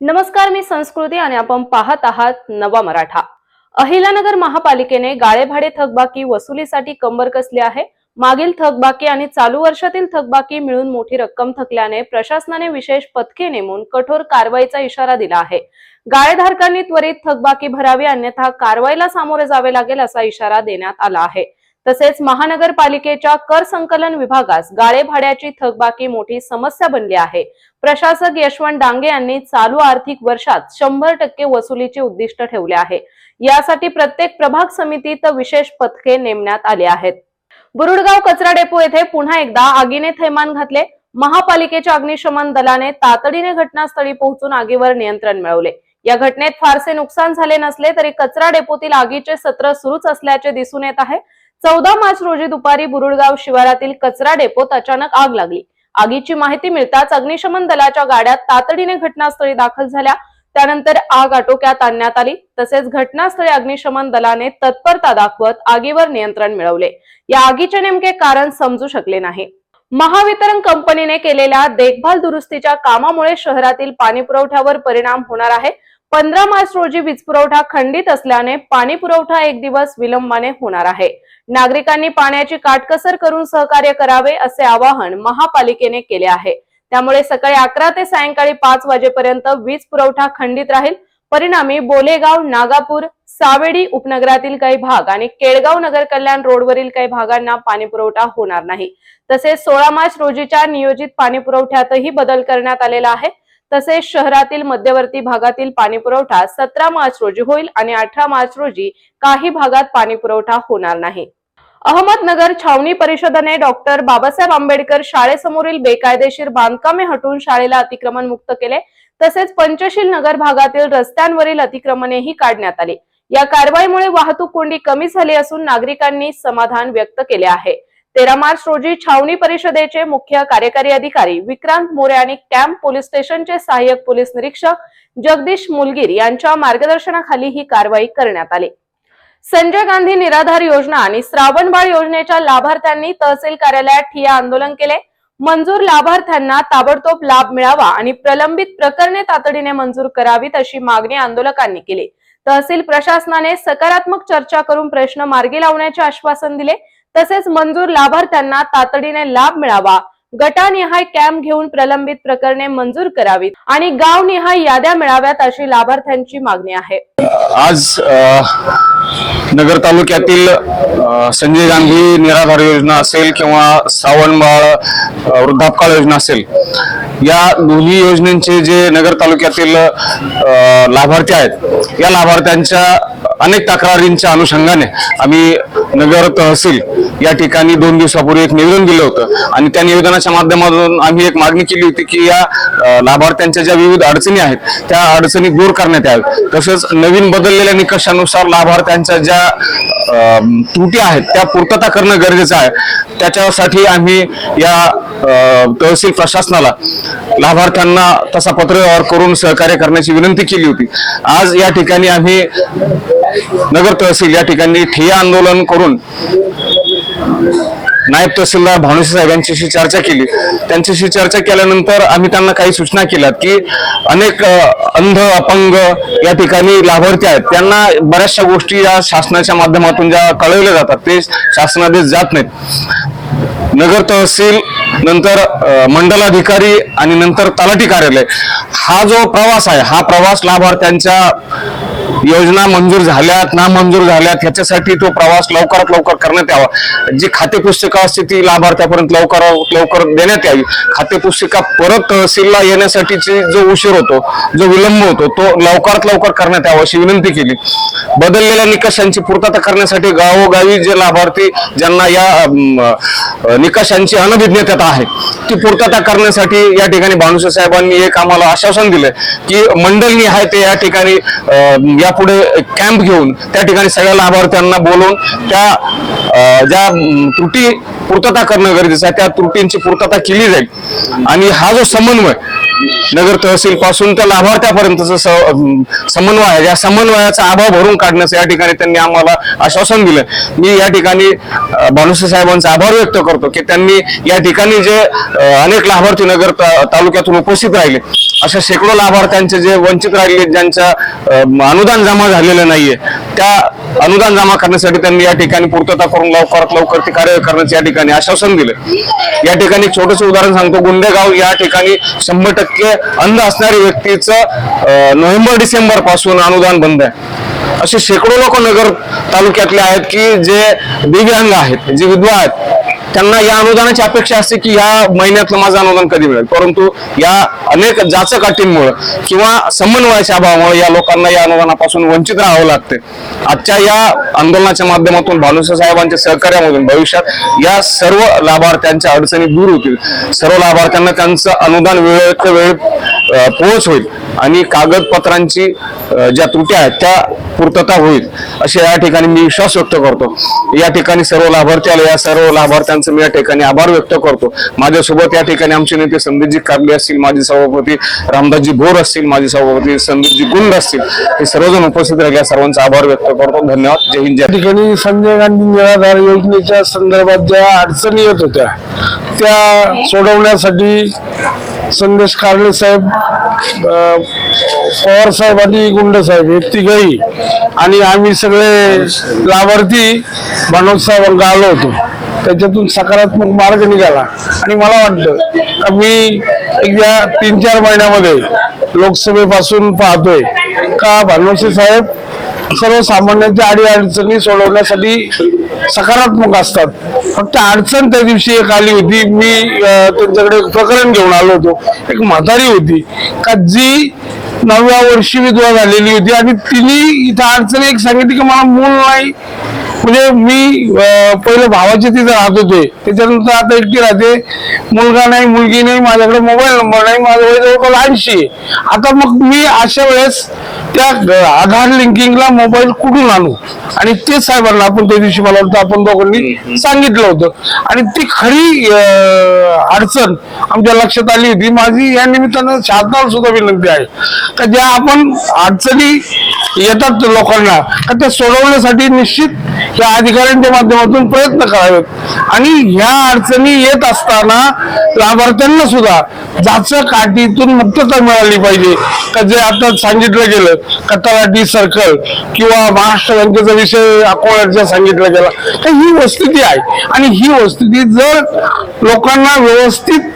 नमस्कार, मी संस्कृती आणि आपण पाहत आहात नवा मराठा। अहिल्यानगर महापालिकेने गाळेभाडे थकबाकी वसुलीसाठी कंबर कसली आहे। मागील थकबाकी आणि चालू वर्षातील थकबाकी मिळून मोठी रक्कम थकल्याने प्रशासनाने विशेष पथके नेमून कठोर कारवाईचा इशारा दिला आहे। गाळेधारकांनी त्वरित थकबाकी भरावी, अन्यथा कारवाईला सामोरे जावे लागेल असा इशारा देण्यात आला आहे। तसेच महानगरपालिकेच्या कर संकलन विभागास गाळेभाड्याची थकबाकी मोठी समस्या बनली आहे। प्रशासक यशवंत डांगे यांनी चालू आर्थिक वर्षात 100% वसुलीचे उद्दिष्ट ठेवले आहे। यासाठी प्रत्येक प्रभाग समितीत विशेष पथके नेमण्यात आले आहेत। बुरुडगाव कचरा डेपो येथे पुन्हा एकदा आगीने थैमान घातले। महापालिकेच्या अग्निशमन दलाने तातडीने घटनास्थळी पोहोचून आगीवर नियंत्रण मिळवले। या घटनेत फारसे नुकसान झाले नसले तरी कचरा डेपोतील आगीचे सत्र सुरूच असल्याचे दिसून येत आहे। 14 मार्च रोजी दुपारी बुरुडगाव शिवारातील कचरा डेपोत अचानक आग लागली। आगीची माहिती मिळताच अग्निशमन दलाच्या गाड्या तातडीने घटनास्थळी दाखल झाल्या। त्यानंतर आग आटोक्यात आणण्यात आली। तसेच घटनास्थळी अग्निशमन दलाने तत्परता दाखवत आगीवर नियंत्रण मिळवले। या आगीचे नेमके कारण समजू शकले नाही। महावितरण कंपनीने केलेल्या देखभाल दुरुस्तीच्या कामामुळे शहरातील पाणी पुरवठ्यावर परिणाम होणार आहे। 15 मार्च रोजी वीज पुरवठा खंडित असल्याने पाणी पुरवठा एक दिवस विलंबाने होणार आहे। नागरिकांनी पाण्याची काटकसर करून सहकार्य करावे असे आवाहन महापालिकेने केले आहे। त्यामुळे सकाळी 11 ते सायंकाळी 5 वाजेपर्यंत वीज पुरवठा खंडित राहील। परिणामी बोलेगाव, नागापूर, सावेडी उपनगरातील काही भाग आणि केळगाव नगर कल्याण रोडवरील काही भागांना पाणी पुरवठा होणार नाही। तसेच 16 मार्च रोजीच्या नियोजित पाणी पुरवठ्यातही बदल करण्यात आलेला आहे। तसेच शहरातील मध्यवर्ती भागातील पाणी पुरवठा 17 मार्च रोजी होईल आणि 18 मार्च रोजी काही भागात पाणी पुरवठा होणार नाही। अहमदनगर छावणी परिषदेने डॉक्टर बाबासाहेब आंबेडकर शाळेसमोरील बेकायदेशीर बांधकामे हटवून शाळेला अतिक्रमण मुक्त केले। तसेच पंचशील नगर भागातील रस्त्यांवरील अतिक्रमणेही काढण्यात आली। या कारवाईमुळे वाहतूक कोंडी कमी झाली असून नागरिकांनी समाधान व्यक्त केले आहे। 13 मार्च रोजी छावणी परिषदेचे मुख्य कार्यकारी अधिकारी विक्रांत मोरे आणि कॅम्प पोलीस स्टेशनचे सहाय्यक पोलीस निरीक्षक जगदीश मुलगीर यांच्या मार्गदर्शनाखाली ही कारवाई करण्यात आली। संजय गांधी निराधार योजना आणि श्रावणबाळ योजनेच्या लाभार्थ्यांनी तहसील कार्यालयात ठिय्या आंदोलन केले। मंजूर लाभार्थ्यांना ताबडतोब लाभ मिळावा आणि प्रलंबित प्रकरणे तातडीने मंजूर करावीत अशी मागणी आंदोलकांनी केली। तहसील प्रशासनाने सकारात्मक चर्चा करून प्रश्न मार्गी लावण्याचे आश्वासन दिले। तसेच मंजूर लाभार्थ्यांना तातडीने लाभ मिळावा, गटानिहाय कॅम्प घेऊन प्रलंबित प्रकरणे मंजूर करावीत आणि गावनिहाय याद्या मिळाव्यात अशी लाभार्थ्यांची मागणी आहे। आज नगर तालुक्यातील संजय गांधी निराधार योजना असेल किंवा श्रावणबाळ वृद्धापकाळ योजना असेल, या दोन्ही योजनेचे जे नगर तालुक्यातील लाभार्थी आहेत, या लाभार्थ्यांच्या अनेक तक्रारींच्या अनुषंगाने आम्ही नगर तहसील या ठिकाणी 2 दिवसापूर्वी एक निवेदन दिलं होतं आणि त्या निवेदनाच्या माध्यमातून आम्ही एक मागणी केली होती की या लाभार्थ्यांच्या ज्या विविध अडचणी आहेत त्या अडचणी दूर करण्यात याव्यात। तसेच नवीन बदललेल्या निकषानुसार लाभार्थ्यांच्या ज्या त्रुटी आहेत त्या पूर्तता करणं गरजेचं आहे। त्याच्यासाठी आम्ही या तहसील प्रशासनाला लाभार्थ्यांना तसा पत्रव्यवहार करून सहकार्य करण्याची विनंती केली होती। आज या ठिकाणी आम्ही नगर तहसील या ठिकाणी ठिय्या आंदोलन करून नायब तहसीलदार भानुसे साहेबांच्याशी चर्चा केली। त्यांच्याशी चर्चा केल्यानंतर आम्ही त्यांना काही सूचना केल्या की अनेक अंध अपंग या ठिकाणी लाभार्थी आहेत, त्यांना बऱ्याचशा गोष्टी या शासनाच्या माध्यमातून ज्या कळवल्या जातात ते शासनादेश जात नाहीत। नगर तहसील नंतर मंडलाधिकारी आणि नंतर तलाठी कार्यालय हा जो प्रवास आहे, हा प्रवास लाभार्थ्यांच्या योजना मंजूर झाल्यात ना मंजूर झाल्यात ह्याच्यासाठी तो प्रवास लवकरात लवकर करण्यात यावा। जी खातेपुस्तिका असते ती लाभार्थ्यापर्यंत लवकरात लवकर देण्यात यावी। खातेपुस्तिका परत तहसीलला येण्यासाठीची जो उशीर होतो, जो विलंब होतो, तो लवकरात लवकर करण्यात यावा अशी विनंती केली। बदललेल्या निकषांची पूर्तता करण्यासाठी गावोगावी जे लाभार्थी ज्यांना या निकषांची अनभिज्ञता आहे ती पूर्तता करण्यासाठी या ठिकाणी भानुसे साहेबांनी एक आम्हाला आश्वासन दिलं की मंडळनी आहे ते या ठिकाणी यापुढे कॅम्प घेऊन त्या ठिकाणी सगळ्या लाभार्थ्यांना बोलवून त्या ज्या त्रुटी पूर्तता करणं गरजेचं आहे त्या त्रुटींची पूर्तता केली जाईल आणि हा जो समन्वय नगर तहसील पासून त्या लाभार्थ्यापर्यंतचा समन्वय आहे, या समन्वयाचा अभाव भरून काढण्याचं या ठिकाणी त्यांनी आम्हाला आश्वासन दिलं। मी या ठिकाणी भानुसे साहेबांचा आभार व्यक्त करतो की त्यांनी या ठिकाणी जे अनेक लाभार्थी नगर तालुक्यातून उपस्थित राहिले अशा शेकडो लाभार्थ्यांचे जे वंचित राहिले, ज्यांच्या अनुदान जमा झालेलं नाहीये, त्या अनुदान जमा करण्यासाठी त्यांनी या ठिकाणी पूर्तता करून लवकरात लवकर ते कार्य करण्याचे या ठिकाणी आश्वासन दिले. या ठिकाणी एक छोटंसं उदाहरण सांगतो. गुंडेगाव या ठिकाणी 100% अंध असणाऱ्या व्यक्तीचं नोव्हेंबर-डिसेंबर पासून अनुदान बंद आहे. असे शेकडो लोक नगर तालुक्यातले आहेत की जे दिव्यांग आहेत, जे विधवा आहेत, त्यांना या अनुदानाची अपेक्षा असते की या महिन्यातलं माझं अनुदान कधी मिळेल. परंतु या अनेक जाचकाटींमुळे किंवा समन्वयाच्या अभावामुळे या लोकांना या अनुदानापासून वंचित राहावं लागते. आजच्या या आंदोलनाच्या माध्यमातून भानुशाह साहेबांच्या सहकार्यामधून भविष्यात या सर्व लाभार्थ्यांच्या अडचणी दूर होतील. सर्व लाभार्थ्यांना त्यांचं अनुदान वेळेत वेळ पोहोच होईल आणि कागदपत्रांची ज्या त्रुटी आहेत त्या पूर्तता होईल, असे या ठिकाणी मी विश्वास व्यक्त करतो. या ठिकाणी सर्व लाभार्थी आले, या सर्व लाभार्थ्यांचे मी या ठिकाणी आभार व्यक्त करतो. माझ्यासोबत या ठिकाणी आमचे नेते संदीपजी कारले असतील, माजी सभापती रामदासजी भोर असतील, माजी सभापती संदीपजी गुंड असतील, हे सर्वजण उपस्थित राहिले. सर्वांचा आभार व्यक्त करतो. धन्यवाद. जय हिंद. या ठिकाणी संजय गांधी निराधार योजनेच्या संदर्भात ज्या अडचणी येत होत्या त्या सोडवण्यासाठी संदेश कारले साहेब, पवार साहेब आणि गुंड साहेब हे तिघही आणि आम्ही सगळे लाभार्थी भानुशाह साहेबांना आलो होतो. त्याच्यातून सकारात्मक मार्ग निघाला आणि मला वाटतं का मी या 3-4 महिन्यामध्ये लोकसभेपासून पाहतोय का भानुशाह साहेब सर्वसामान्यांच्या अडीअडचणी सोडवण्यासाठी सकारात्मक असतात. फक्त अडचण त्या दिवशी एक आली होती. मी त्यांच्याकडे एक प्रकरण घेऊन आलो होतो. एक म्हातारी होती का जी 9व्या वर्षी विधवा झालेली होती आणि तिने इथं अडचण एक सांगितली की मला मूल नाही. म्हणजे मी पहिलं भावाचे तिथे राहत होते, त्याच्यानंतर आता एकटी राहते, मुलगा नाही, मुलगी नाही, माझ्याकडे मोबाईल नंबर नाही, माझं वय जवळपास 80 आहे. आता मग मी अशा वेळेस त्या आधार लिंकिंगला मोबाईल कुठून आणू आणि ते साहेबांना आपण त्या दिवशी मला वाटतं आपण दोघांनी सांगितलं होतं आणि ती खरी अडचण आमच्या लक्षात आली होती. माझी या निमित्तानं शासनाला सुद्धा विनंती आहे का ज्या आपण अडचणी येतात लोकांना का त्या सोडवण्यासाठी निश्चित या अधिकाऱ्यांच्या माध्यमातून प्रयत्न करावेत आणि ह्या अडचणी येत असताना लाभार्थ्यांना सुद्धा जाचकाटीतून मुक्तता मिळाली पाहिजे. का जे आता सांगितलं गेलं का तलाठी सर्कल किंवा महाराष्ट्र बँकेचा विषय अकोल्याचा सांगितला गेला तर ही वस्तुस्थिती आहे आणि ही वस्तुस्थिती जर लोकांना व्यवस्थित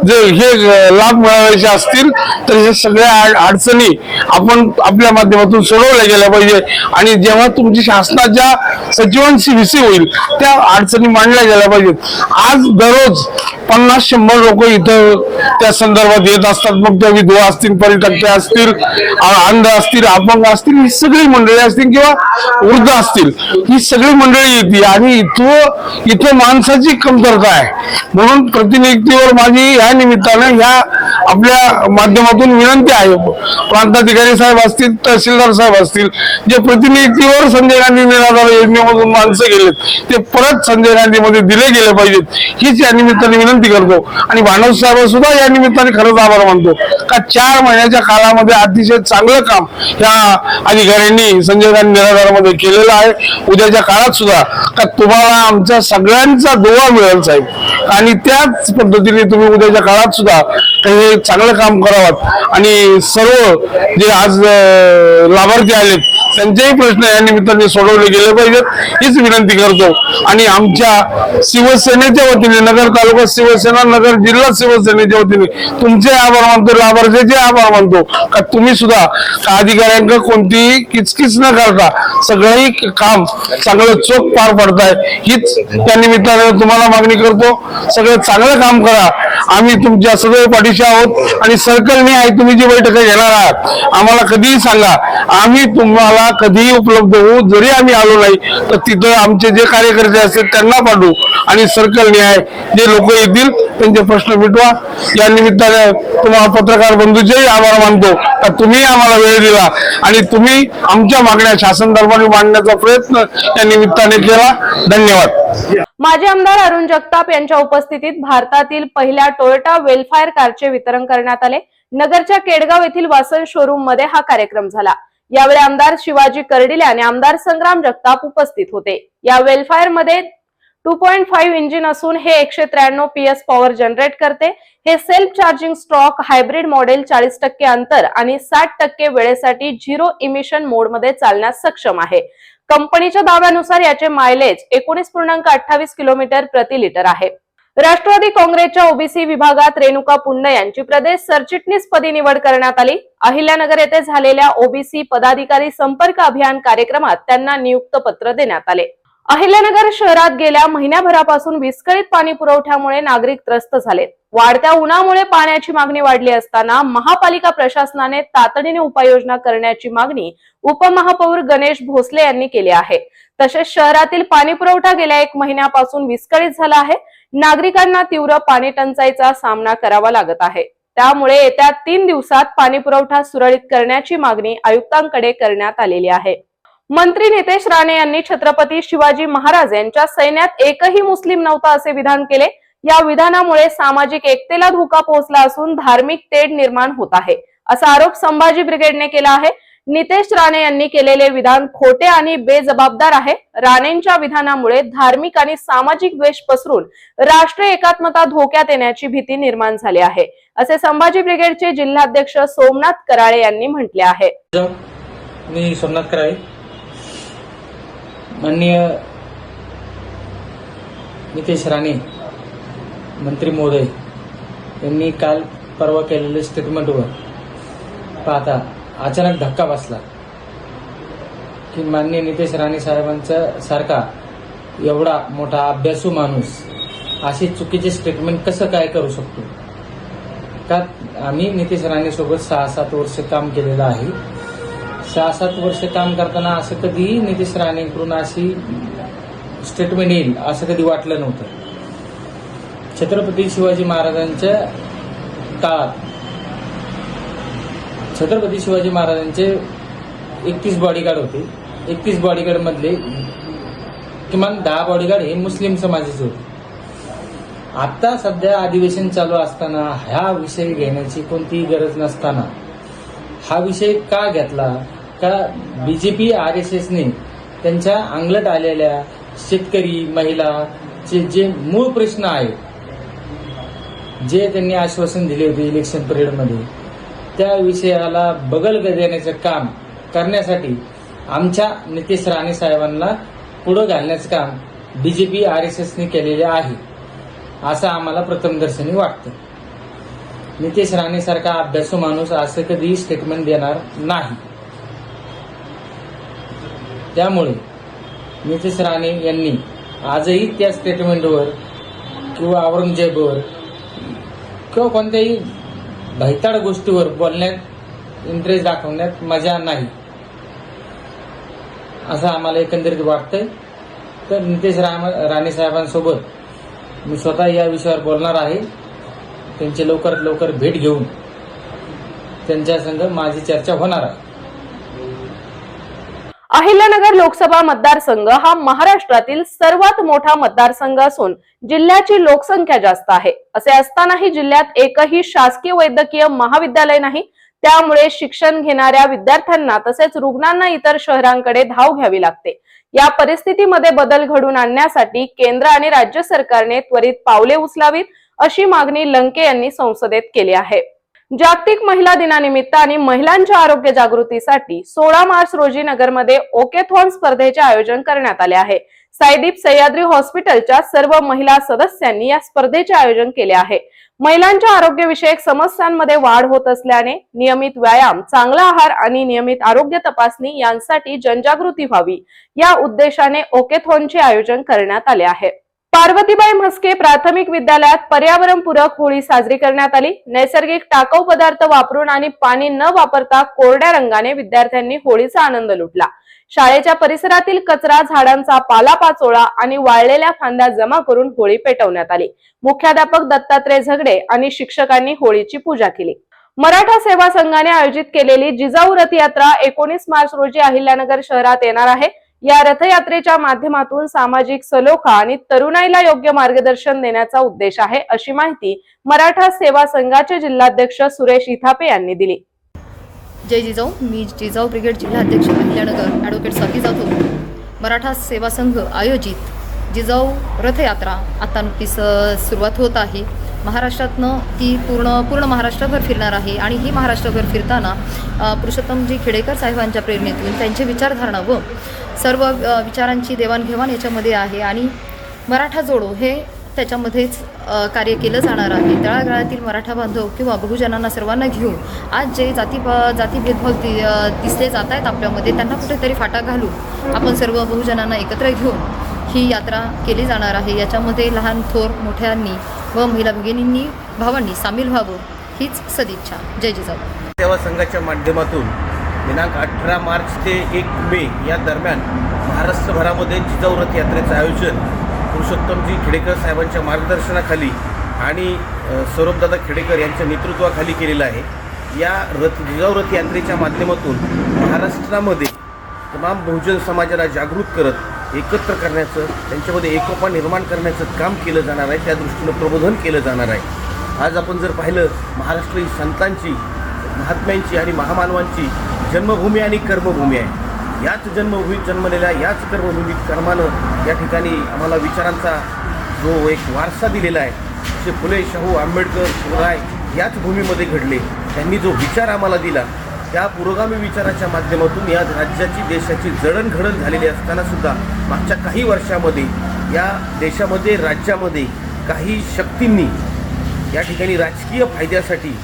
जे हे लाभ मिळवायचे असतील तर हे सगळ्या अडचणी आपण आपल्या माध्यमातून सोडवल्या गेल्या पाहिजे आणि जेव्हा तुमची शासनाच्या सचिवांशी विषय होईल त्या अडचणी मांडल्या गेल्या पाहिजेत. आज दररोज 50-100 लोक इथं त्या संदर्भात येत असतात. मग त्या विधवा असतील, परित्यक्ते असतील, अंध असतील, अपंग असतील, ही सगळी मंडळी असतील किंवा वृद्ध असतील, ही सगळी मंडळी येते आणि इथं माणसाची कमतरता आहे. म्हणून प्रतिनियुक्तीवर माझी या निमित्तानं ह्या आपल्या माध्यमातून विनंती आहे. प्रांताधिकारी साहेब असतील, तहसीलदार साहेब असतील, जे प्रतिनियुक्तीवर संजय गांधी निराधार योजनेमधून माणसं गेलेत ते परत संजय गांधी मध्ये दिले गेले पाहिजेत हीच या निमित्ताने विनंती करतो. आणि भानुशाह साहेब सुद्धा या निमित्ताने खरंच आभार मानतो का 4 महिन्याच्या काळामध्ये अतिशय चांगलं काम या अधिकाऱ्यांनी संजय गांधी निराधार मध्ये केलेलं आहे. उद्याच्या काळात सुद्धा का तुम्हाला आमचा सगळ्यांचा दुवा मिळेल साहेब आणि त्याच पद्धतीने तुम्ही उद्याच्या काळात सुद्धा हे चांगलं काम करावं आणि सर्व जे आज लाभार्थी आलेत त्यांचेही प्रश्न या निमित्ताने सोडवले गेले पाहिजेत हीच विनंती करतो. आणि आमच्या शिवसेनेच्या वतीने नगर तालुका शिवसेना, नगर जिल्हा शिवसेनेच्या वतीने तुमचे आभार मानतो, लाभार्थ्याचे आभार मानतो का तुम्ही सुद्धा अधिकाऱ्यांकडे कोणतीही किचकिच न करता सगळंही काम चांगलं चोख पार पडताय हीच त्या निमित्ताने तुम्हाला मागणी करतो. सगळं चांगलं काम करा. आम्ही तुमच्या सदैव पाठीशी आहोत आणि सर्कलने आहे तुम्ही जी बैठक घेणार आहात आम्हाला कधीही सांगा, आम्ही तुम्हाला कधीही उपलब्ध होऊ. जरी आम्ही आलो नाही तर तिथं आमचे जे कार्यकर्ते असतील त्यांना पाठवू आणि सर्कलने आहे जे लोक येतील त्यांचे प्रश्न मिटवा. या निमित्ताने तुम्हाला पत्रकार बंधूचेही आभार मानतो का तुम्ही आम्हाला वेळ दिला आणि तुम्ही आमच्या मागण्या शासन दरबारी मांडण्याचा प्रयत्न या निमित्ताने केला. धन्यवाद. माजी आमदार अरुण जगताप यांच्या उपस्थितीत भारतातील पहिल्या टोयोटा वेलफायर कारचे वितरण करण्यात आले. नगरच्या केडगाव येथील वासन शोरूम मध्ये हा कार्यक्रम झाला. यावेळी आमदार शिवाजी कर्डिले आणि आमदार संग्राम जगताप उपस्थित होते. या वेलफायर मध्ये 2.5 इंजिन असून हे 193 PS पॉवर जनरेट करते. हे self charging stock hybrid model 40% अंतर आणि 60% वेळेसाठी 0 इमिशन मोड मध्ये चालण्यास सक्षम आहे. कंपनीच्या दाव्यानुसार याचे मायलेज 19.28 किलोमीटर प्रति लिटर आहे. राष्ट्रवादी काँग्रेसच्या ओबीसी विभागात रेणुका पुंड यांची प्रदेश सरचिटणीस पदी निवड करण्यात आली. अहिल्यानगर येथे झालेल्या ओबीसी पदाधिकारी संपर्क अभियान कार्यक्रमात त्यांना नियुक्त पत्र देण्यात आले. अहिल्यानगर शहरात गेल्या महिन्याभरापासून विस्कळीत पाणी पुरवठ्यामुळे नागरिक त्रस्त झालेत. वाढत्या उन्हामुळे पाण्याची मागणी वाढली असताना महापालिका प्रशासनाने तातडीने उपाययोजना करण्याची मागणी उपमहापौर गणेश भोसले यांनी केली आहे. तसेच शहरातील पाणी पुरवठा गेल्या 1 महिन्यापासून विस्कळीत झाला आहे. नागरिकांना तीव्र पाणी टंचाईचा सामना करावा लागत आहे. त्यामुळे येत्या 3 दिवसात पाणी पुरवठा सुरळीत करण्याची मागणी आयुक्तांकडे करण्यात आलेली आहे. मंत्री नितेश राणे यांनी छत्रपती शिवाजी महाराज यांच्या सैन्यात एकही मुस्लिम नव्हता असे विधान केले. या विधानामुळे सामाजिक एकतेला धोका पोहोचला असून धार्मिक तेढ निर्माण होत आहे असा आरोप संभाजी ब्रिगेडने केला आहे. नितेश राणे यांनी केलेले विधान खोटे आणि बेजबाबदार आहे. राणेंच्या विधानामुळे धार्मिक आणि सामाजिक द्वेष पसरून राष्ट्रीय एकात्मता धोक्यात येण्याची भीती निर्माण झाली आहे असे संभाजी ब्रिगेडचे जिल्हाध्यक्ष सोमनाथ कराळे यांनी म्हटले आहे. मी सोमनाथ कराळे. माननीय नितेश राणे मंत्री महोदय यांनी काल परवा केलेल्या स्टेटमेंटवर पाहता अचानक धक्का बसला की माननीय नितेश राणे साहेबांचा सारखा एवढा मोठा अभ्यासू माणूस अशी चुकीचे स्टेटमेंट कसं काय करू शकतो. का आम्ही नितेश राणे सोबत 6-7 वर्ष काम केलेलं आहे. 6-7 वर्ष काम करताना असं कधी नितेश राणेंकडून अशी स्टेटमेंट येईल असं कधी वाटलं नव्हतं. छत्रपती शिवाजी महाराजांच्या काळात छत्रपती शिवाजी महाराजांचे 31 बॉडीगार्ड होते. 31 बॉडीगार्ड मधले किमान 10 बॉडीगार्ड हे मुस्लिम समाजाचे होते. आता सध्या अधिवेशन चालू असताना हा विषय घेण्याची कोणतीही गरज नसताना हा विषय का घेतला? का बीजेपी RSSने त्यांच्या अंगलट आलेल्या शेतकरी महिलाचे जे मूळ प्रश्न आहेत, जे त्यांनी आश्वासन दिले होते इलेक्शन पिरियडमध्ये, त्या विषयाला बगल देण्याचं काम करण्यासाठी आमच्या नितेश राणे साहेबांना पुढे घालण्याचं काम बीजेपी RSSने केलेले आहे असं आम्हाला प्रथमदर्शनी वाटतं. नितेश राणे सारखा अभ्यासू माणूस असं कधी स्टेटमेंट देणार नाही. त्यामुळे नितेश राणे यांनी आजही त्या स्टेटमेंटवर किंवा औरंगजेबवर किंवा कोणत्याही भैताड गोष्टीवर बोलण्यात इंटरेस्ट दाखवण्यात मजा नाही असं आम्हाला एकंदरीत वाटतंय. तर नितेश राणे साहेबांसोबत मी स्वतः या विषयावर बोलणार आहे. त्यांची लवकरात लवकर भेट घेऊन त्यांच्या संग माझी चर्चा होणार आहे. अहिल्यानगर लोकसभा मतदारसंघ हा महाराष्ट्रातील सर्वात मोठा मतदारसंघ असून जिल्ह्याची लोकसंख्या जास्त आहे. असे असतानाही जिल्ह्यात एकही शासकीय वैद्यकीय महाविद्यालय नाही. त्यामुळे शिक्षण घेणाऱ्या विद्यार्थ्यांना तसेच रुग्णांना इतर शहरांकडे धाव घ्यावी लागते. या परिस्थितीमध्ये बदल घडवून आणण्यासाठी केंद्र आणि राज्य सरकारने त्वरित पावले उचलावीत अशी मागणी लंके यांनी संसदेत केली आहे. जागतिक महिला दिनानिमित्त आणि महिलांच्या आरोग्य जागृतीसाठी 16 मार्च रोजी नगरमध्ये ओकेथॉन स्पर्धेचे आयोजन करण्यात आले आहे. साईदीप सह्याद्री हॉस्पिटलच्या सर्व महिला सदस्यांनी या स्पर्धेचे आयोजन केले आहे. महिलांच्या आरोग्यविषयक समस्यांमध्ये वाढ होत असल्याने नियमित व्यायाम, चांगला आहार आणि नियमित आरोग्य तपासणी यांसाठी जनजागृती व्हावी या उद्देशाने ओकेथॉनचे आयोजन करण्यात आले आहे. पार्वतीबाई म्हस्के प्राथमिक विद्यालयात पर्यावरणपूरक होळी साजरी करण्यात आली. नैसर्गिक टाकाऊ पदार्थ वापरून आणि पाणी न वापरता कोरड्या रंगाने विद्यार्थ्यांनी होळीचा आनंद लुटला. शाळेच्या परिसरातील कचरा, झाडांचा पालापाचोळा आणि वाळलेल्या फांद्या जमा करून होळी पेटवण्यात आली. मुख्याध्यापक दत्तात्रय झगडे आणि शिक्षकांनी होळीची पूजा केली. मराठा सेवा संघाने आयोजित केलेली जिजाऊ रथयात्रा 19 मार्च रोजी अहिल्यानगर शहरात येणार आहे. या रथयात्रेच्या माध्यमातून सामाजिक सलोखा आणि तरुणाईला योग्य मार्गदर्शन देण्याचा उद्देश आहे अशी माहिती मराठा सेवा संघाचे जिल्हाध्यक्ष सुरेश इथापे यांनी दिली. जय जिजाऊ. मी जिजाऊ ब्रिगेड जिल्हाध्यक्ष अहिल्यानगर ॲडव्होकेट स्वाती जाधव. मराठा सेवा संघ आयोजित जिजाऊ रथयात्रा आता नुकतीच सुरुवात होत आहे. महाराष्ट्रातनं ती पूर्ण महाराष्ट्रभर फिरणार आहे आणि ही महाराष्ट्रभर फिरताना पुरुषोत्तमजी खेडेकर साहेबांच्या प्रेरणेतून त्यांचे विचारधारणा व सर्व विचारांची देवाणघेवाण याच्यामध्ये आहे आणि मराठा जोडो हे त्याच्यामध्येच कार्य केलं जाणार आहे. तळागाळातील मराठा बांधव किंवा बहुजनांना सर्वांना घेऊन आज जे जाती भेदभाव दिसले जात आहेत आपल्यामध्ये, त्यांना कुठेतरी फाटा घालून आपण सर्व बहुजनांना एकत्र घेऊन ही यात्रा केली जाणार आहे. याच्यामध्ये लहान थोर मोठ्यांनी व महिला भगिनींनी भावांनी सामील व्हावं हीच सदिच्छा. जय जिजाऊ. सेवा संघाच्या माध्यमातून दिनांक 18 मार्च ते 1 मे या दरम्यान महाराष्ट्रभरामध्ये जिजाऊ रथ यात्रेचं आयोजन पुरुषोत्तमजी खेडेकर साहेबांच्या मार्गदर्शनाखाली आणि सौरभदादा खेडेकर यांच्या नेतृत्वाखाली केलेलं आहे. या जिजाऊ रथ यात्रेच्या माध्यमातून महाराष्ट्रामध्ये तमाम बहुजन समाजाला जागृत करत एकत्र करण्याचं, त्यांच्यामध्ये एकोपा निर्माण करण्याचं काम केलं जाणार आहे. त्या दृष्टीनं प्रबोधन केलं जाणार आहे. आज आपण जर पाहिलं, महाराष्ट्र ही संतांची, महात्म्यांची आणि महामानवांची जन्मभूमी आणि कर्मभूमी आहे. याच जन्मभूमीत जन्मलेल्या, याच कर्मभूमीत कर्मानं या ठिकाणी आम्हाला विचारांचा जो एक वारसा दिलेला आहे. असे फुले, शाहू, आंबेडकर, शिवराय याच भूमीमध्ये घडले. त्यांनी जो विचार आम्हाला दिला, त्या पुरोगामी विचाराच्या माध्यमातून या राज्याची, देशाची जडणघडण झालेली असतानासुद्धा मागच्या काही वर्षामध्ये या देशामध्ये, राज्यामध्ये काही शक्तींनी या ठिकाणी राजकीय फायद्यासाठी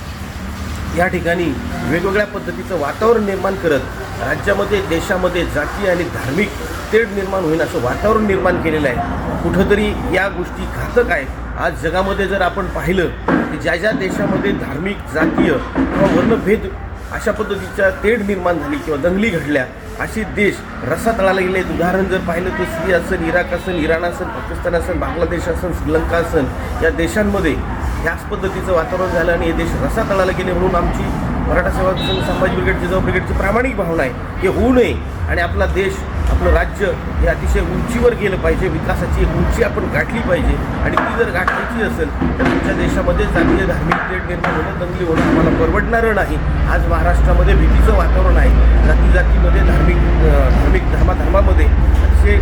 या ठिकाणी वेगवेगळ्या पद्धतीचं वातावरण निर्माण करत राज्यामध्ये, देशामध्ये जाती आणि धार्मिक तेढ निर्माण होईल असं वातावरण निर्माण केलेलं आहे. कुठंतरी या गोष्टी घातक आहेत. आज जगामध्ये जर आपण पाहिलं की ज्या ज्या देशामध्ये धार्मिक, जातीय किंवा वर्णभेद अशा पद्धतीच्या तेढ निर्माण झाली किंवा दंगली घडल्या, असे देश रसातळाला गेले. उदाहरण जर पाहिलं तर सिरिया असेल, इराक असेल, इराण असेल, पाकिस्तान असेल, बांगलादेश असेल, श्रीलंका असेल, या देशांमध्ये ह्याच पद्धतीचं वातावरण झालं आणि हे देश रसातळाला गेले. म्हणून आमची मराठा सेवा संघ, संभाजी ब्रिगेड, जिजाऊ ब्रिगेडची प्रामाणिक भावना आहे हे होऊ नये आणि आपला देश, आपलं राज्य हे अतिशय उंचीवर गेलं पाहिजे. विकासाची एक उंची आपण गाठली पाहिजे आणि ती जर गाठायची असेल तर तुमच्या देशामध्ये जातीय धार्मिक तेढ निर्माण होणं, दंगली होणं आम्हाला परवडणारं नाही. आज महाराष्ट्रामध्ये भीतीचं वातावरण आहे. जातीमध्ये, धार्मिक धर्मामध्ये अतिशय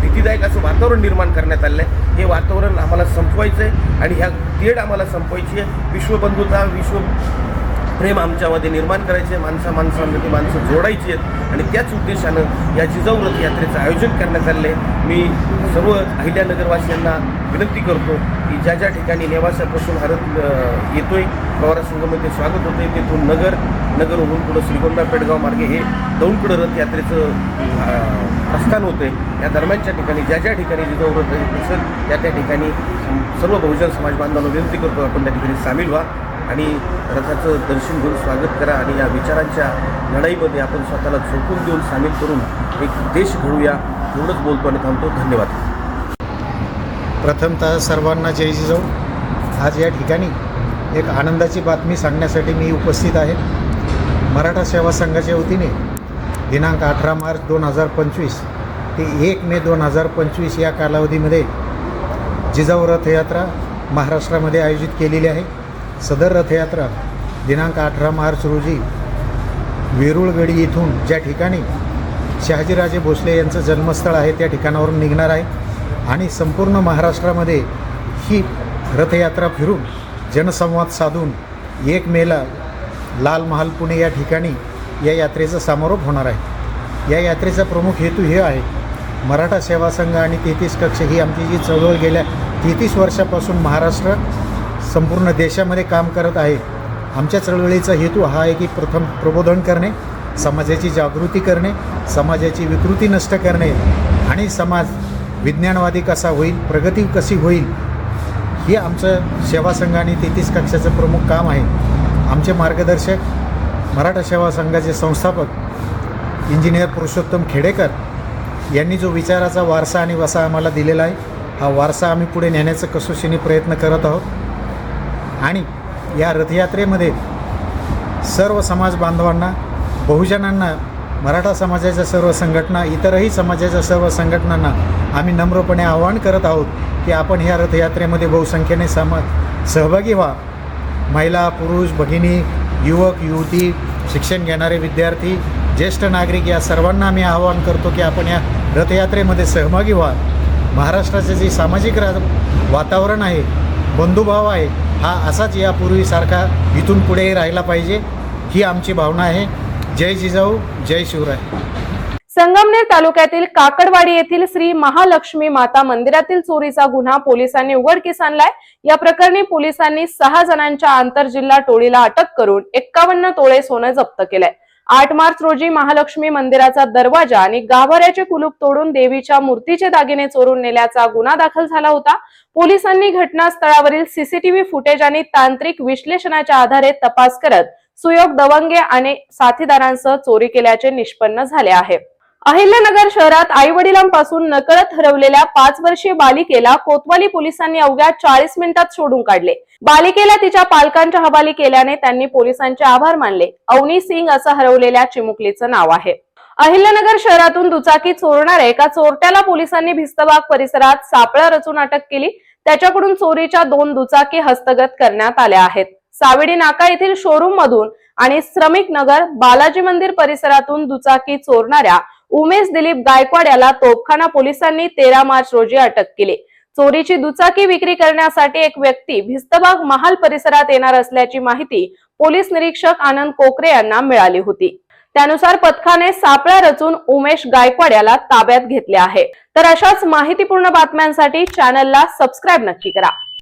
भीतीदायक असं वातावरण निर्माण करण्यात आलेलं आहे. हे वातावरण आम्हाला संपवायचं आहे आणि ह्या तेढ आम्हाला संपवायची आहे. विश्वबंधुता, प्रेम आमच्यामध्ये निर्माण करायचे, माणसामध्ये माणसं जोडायची आहेत आणि त्याच उद्देशानं या जिजाऊ रथ यात्रेचं आयोजन करण्यात आलेलं आहे. मी सर्व अहिल्यानगरवासियांना विनंती करतो की ज्या ज्या ठिकाणी नेवासापासून येतोय, प्रवारा संघामध्ये स्वागत होतं आहे, तिथून नगरहून पुढं श्रीगोंदा पेडगाव मार्गे हे दौंडकडं रथ यात्रेचं प्रस्थान होतं आहे. या दरम्यानच्या ठिकाणी ज्या ज्या ठिकाणी जिजाऊ रथ असेल त्या ठिकाणी सर्व बहुजन समाज बांधवांना विनंती करतो आपण त्या ठिकाणी सामील व्हा आणि रथाचं दर्शन घेऊन स्वागत करा आणि या विचारांच्या लढाईमध्ये आपण स्वतःला झोकून देऊन सामील करून एक देश घडूया. एवढंच बोलतो आणि थांबतो. धन्यवाद. प्रथमतः सर्वांना जय जिजाऊ. आज या ठिकाणी एक आनंदाची बातमी सांगण्यासाठी मी उपस्थित आहे. मराठा सेवा संघाच्या वतीने दिनांक 18 मार्च 2025 ते 1 मे 2025 या कालावधीमध्ये जिजाऊ रथयात्रा महाराष्ट्रामध्ये आयोजित केलेली आहे. सदर रथयात्रा दिनांक 18 मार्च रोजी वेरूळगडी येथून, ज्या ठिकाणी शहाजीराजे भोसले यांचं जन्मस्थळ आहे, त्या ठिकाणावरून निघणार आहे आणि संपूर्ण महाराष्ट्रामध्ये ही रथयात्रा फिरून जनसंवाद साधून 1 मेला लाल महाल पुणे या ठिकाणी या यात्रेचा समारोप होणार आहे. या यात्रेचा प्रमुख हेतू हे आहे, मराठा सेवा संघ आणि 33 कक्ष ही आमची जी चळवळ गेल्या 33 वर्षापासून महाराष्ट्र संपूर्ण देशामध्ये काम करत आहे. आमच्या चळवळीचा हेतू हा आहे की प्रथम प्रबोधन करणे, समाजाची जागृती करणे, समाजाची विकृती नष्ट करणे आणि समाज विज्ञानवादी कसा होईल, प्रगती कशी होईल, हे आमचं सेवा संघ आणि 33 कक्षाचं प्रमुख काम आहे. आमचे मार्गदर्शक मराठा सेवा संघाचे संस्थापक इंजिनियर पुरुषोत्तम खेडेकर यांनी जो विचाराचा वारसा आणि वसा आम्हाला दिलेला आहे, हा वारसा आम्ही पुढे नेण्याचा कसोशीने प्रयत्न करत आहोत आणि या रथयात्रेमध्ये सर्व समाज बांधवांना, बहुजनांना, मराठा समाजाच्या सर्व संघटना, इतरही समाजाच्या सर्व संघटनांना आम्ही नम्रपणे आवाहन करत आहोत की आपण ह्या रथयात्रेमध्ये बहुसंख्येने सहभागी व्हा. महिला, पुरुष, भगिनी, युवक, युवती, शिक्षण घेणारे विद्यार्थी, ज्येष्ठ नागरिक या सर्वांना आम्ही आवाहन करतो की आपण या रथयात्रेमध्ये सहभागी व्हा. महाराष्ट्राचे जे सामाजिक वातावरण आहे, बंधुभाव आहे, हा असाच यापूर्वीसारखा इथून पुढे राहिला पाहिजे, ही आमची भावना आहे. जय जिजाऊ, जय शिवराय. संगमनेर तालुक्यातील काकडवाडी येथील श्री महालक्ष्मी माता मंदिरातील चोरीचा गुन्हा पोलिसांनी उघडकीस आणलाय. या प्रकरणी पोलिसांनी 6 जणांच्या आंतरजिल्हा टोळीला अटक करून 51 तोळे सोनं जप्त केलंय. 8 मार्च रोजी महालक्ष्मी मंदिराचा दरवाजा आणि गाभाऱ्याचे कुलूप तोडून देवीच्या मूर्तीचे दागिने चोरून नेल्याचा गुन्हा दाखल झाला होता. पोलिसांनी घटनास्थळावरील सीसीटीव्ही फुटेज आणि तांत्रिक विश्लेषणाच्या आधारे तपास करत सुयोग दवंगे आणि साथीदारांसह चोरी केल्याचे निष्पन्न झाले आहे. अहिल्यानगर शहरात आई वडिलांपासून नकळत हरवलेल्या 5 वर्षीय बालिकेला कोतवाली पोलिसांनी अवघ्या 40 मिनिटात शोधून काढले. बालिकेला तिच्या पालकांच्या हवाली केल्याने त्यांनी पोलिसांचे आभार मानले. अवनी सिंग असं हरवलेल्या चिमुकलीचं नाव आहे. अहिल्यानगर शहरातून दुचाकी चोरणाऱ्या एका चोरट्याला पोलिसांनी भिस्तबाग परिसरात सापळा रचून अटक केली. त्याच्याकडून चोरीच्या 2 दुचाकी हस्तगत करण्यात आल्या आहेत. सावेडी नाका येथील शोरूम मधून आणि श्रमिक नगर बालाजी मंदिर परिसरातून दुचाकी चोरणाऱ्या उमेश दिलीप गायकवाड याला तोफखाना पोलिसांनी 13 मार्च रोजी अटक केली. चोरीची दुचाकी विक्री करण्यासाठी एक व्यक्ती भिस्तबाग महाल परिसरात येणार असल्याची माहिती पोलीस निरीक्षक आनंद कोकरे यांना मिळाली होती. त्यानुसार पथकाने सापळा रचून उमेश गायकवाड याला ताब्यात घेतले आहे. तर अशाच माहितीपूर्ण बातम्यांसाठी चॅनलला सबस्क्राईब नक्की करा.